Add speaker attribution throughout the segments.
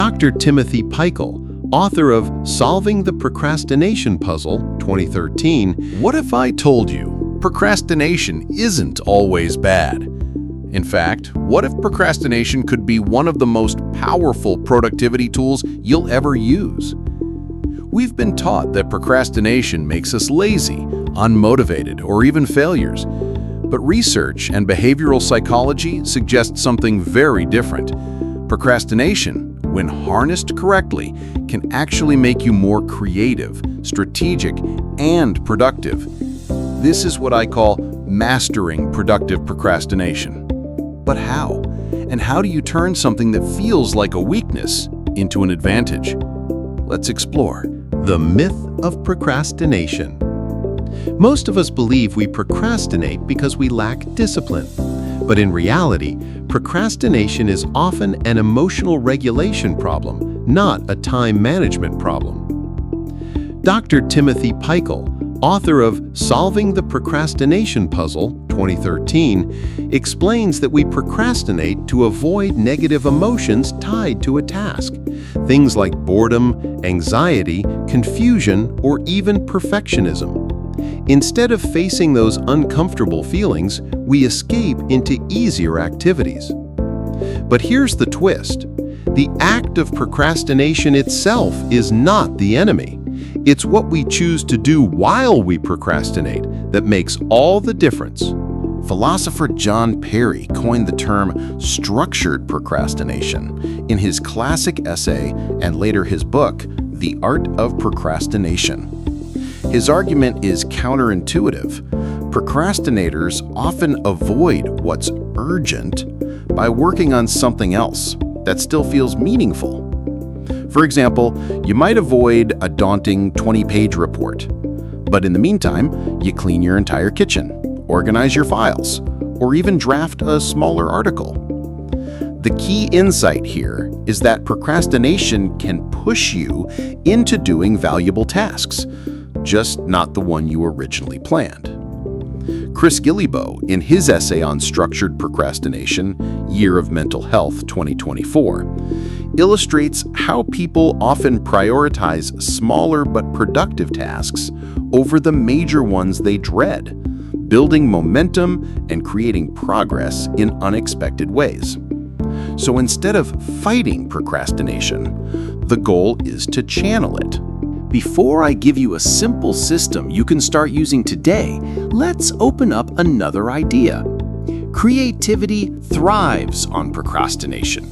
Speaker 1: Dr. Timothy Peichel, author of Solving the Procrastination Puzzle, 2013,
Speaker 2: What if I told you procrastination isn't always bad? In fact, what if procrastination could be one of the most powerful productivity tools you'll ever use? We've been taught that procrastination makes us lazy, unmotivated, or even failures. But research and behavioral psychology suggest something very different. Procrastination, when harnessed correctly, can actually make you more creative, strategic, and productive. This is what I call mastering productive procrastination. But how? And how do you turn something that feels like a weakness into an advantage? Let's explore.
Speaker 1: The myth of procrastination. Most of us believe we procrastinate because we lack discipline. But in reality, procrastination is often an emotional regulation problem, not a time management problem. Dr. Timothy Peichel, author of Solving the Procrastination Puzzle, 2013, explains that we procrastinate to avoid negative emotions tied to a task. Things like boredom, anxiety, confusion, or even perfectionism. Instead of facing those uncomfortable feelings, we escape into easier activities. But here's the twist. The act of procrastination itself is not the enemy. It's what we choose to do while we procrastinate that makes all the difference.
Speaker 2: Philosopher John Perry coined the term structured procrastination in his classic essay and later his book, The Art of Procrastination. His argument is counterintuitive. Procrastinators often avoid what's urgent by working on something else that still feels meaningful. For example, you might avoid a daunting 20-page report, but in the meantime, you clean your entire kitchen, organize your files, or even draft a smaller article. The key insight here is that procrastination can push you into doing valuable tasks, just not the one you originally planned. Chris Guillebeau, in his essay on structured procrastination, Year of Mental Health 2024, illustrates how people often prioritize smaller but productive tasks over the major ones they dread, building momentum and creating progress in unexpected ways. So instead of fighting procrastination, the goal is to channel it. Before I give you a simple system you can start using today, let's open up another idea. Creativity thrives on procrastination.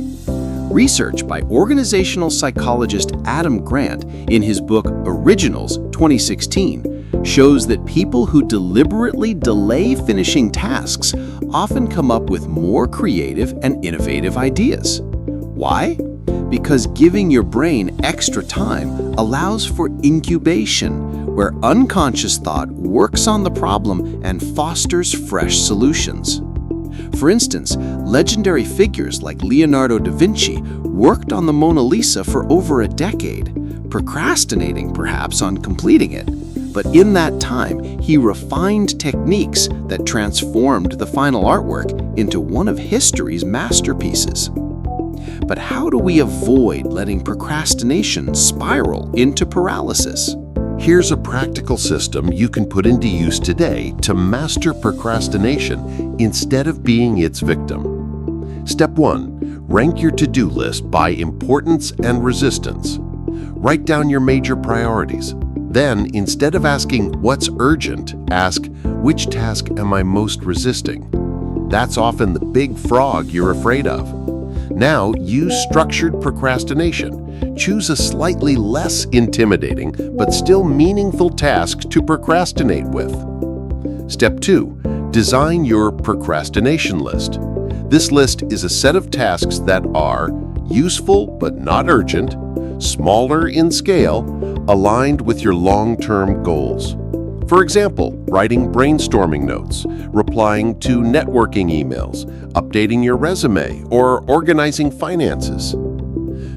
Speaker 2: Research by organizational psychologist Adam Grant in his book Originals 2016 shows that people who deliberately delay finishing tasks often come up with more creative and innovative ideas. Why? Because giving your brain extra time allows for incubation, where unconscious thought works on the problem and fosters fresh solutions. For instance, legendary figures like Leonardo da Vinci worked on the Mona Lisa for over a decade, procrastinating perhaps on completing it. But in that time, he refined techniques that transformed the final artwork into one of history's masterpieces. But how do we avoid letting procrastination spiral into paralysis?
Speaker 1: Here's a practical system you can put into use today to master procrastination instead of being its victim. Step 1. Rank your to-do list by importance and resistance. Write down your major priorities. Then, instead of asking what's urgent, ask which task am I most resisting? That's often the big frog you're afraid of. Now, use structured procrastination. Choose a slightly less intimidating but still meaningful task to procrastinate with. Step 2. Design your procrastination list. This list is a set of tasks that are useful but not urgent, smaller in scale, aligned with your long-term goals. For example, writing brainstorming notes, replying to networking emails, updating your resume, or organizing finances.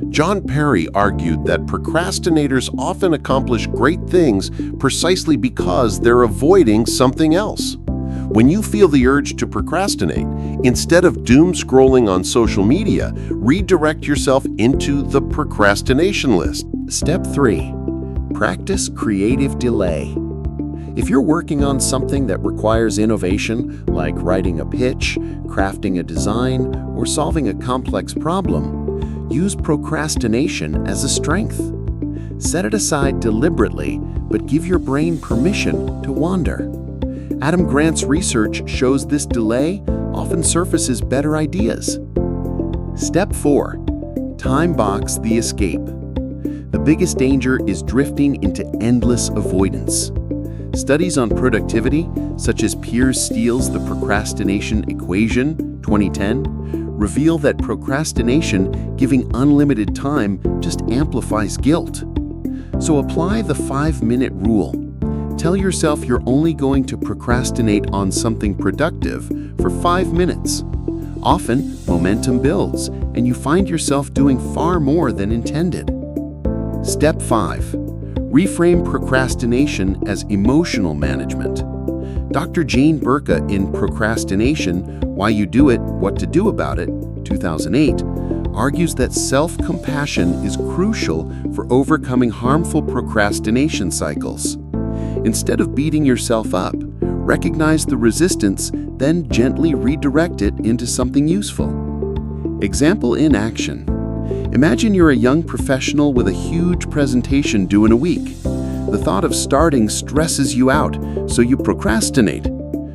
Speaker 1: John Perry argued that procrastinators often accomplish great things precisely because they're avoiding something else. When you feel the urge to procrastinate, instead of doom scrolling on social media, redirect yourself into the procrastination list.
Speaker 2: Step 3. Practice creative delay. If you're working on something that requires innovation, like writing a pitch, crafting a design, or solving a complex problem, use procrastination as a strength. Set it aside deliberately, but give your brain permission to wander. Adam Grant's research shows this delay often surfaces better ideas. Step 4. Time box the escape. The biggest danger is drifting into endless avoidance. Studies on productivity, such as Piers Steele's The Procrastination Equation, 2010, reveal that procrastination, giving unlimited time, just amplifies guilt. So apply the 5-minute rule. Tell yourself you're only going to procrastinate on something productive for 5 minutes. Often, momentum builds, and you find yourself doing far more than intended. Step 5. Reframe procrastination as emotional management. Dr. Jane Burka in Procrastination, Why You Do It, What to Do About It, 2008, argues that self-compassion is crucial for overcoming harmful procrastination cycles. Instead of beating yourself up, recognize the resistance, then gently redirect it into something useful. Example in action. Imagine you're a young professional with a huge presentation due in a week. The thought of starting stresses you out, so you procrastinate.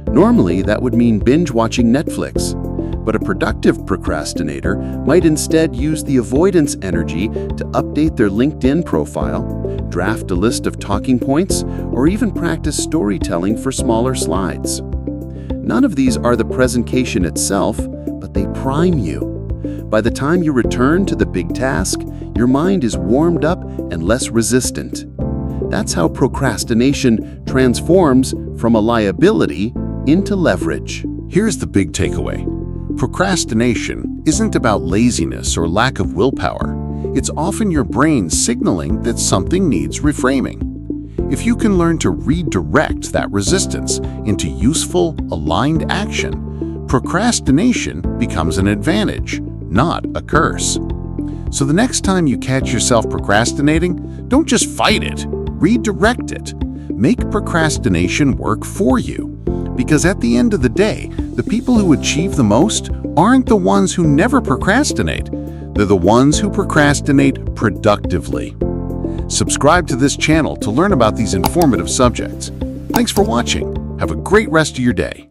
Speaker 2: Normally, that would mean binge-watching Netflix. But a productive procrastinator might instead use the avoidance energy to update their LinkedIn profile, draft a list of talking points, or even practice storytelling for smaller slides. None of these are the presentation itself, but they prime you. By the time you return to the big task, your mind is warmed up and less resistant. That's how procrastination transforms from a liability into leverage.
Speaker 1: Here's the big takeaway. Procrastination isn't about laziness or lack of willpower. It's often your brain signaling that something needs reframing. If you can learn to redirect that resistance into useful, aligned action, procrastination becomes an advantage, not a curse. So the next time you catch yourself procrastinating, don't just fight it, redirect it. Make procrastination work for you. Because at the end of the day, the people who achieve the most aren't the ones who never procrastinate. They're the ones who procrastinate productively. Subscribe to this channel to learn about these informative subjects. Thanks for watching. Have a great rest of your day.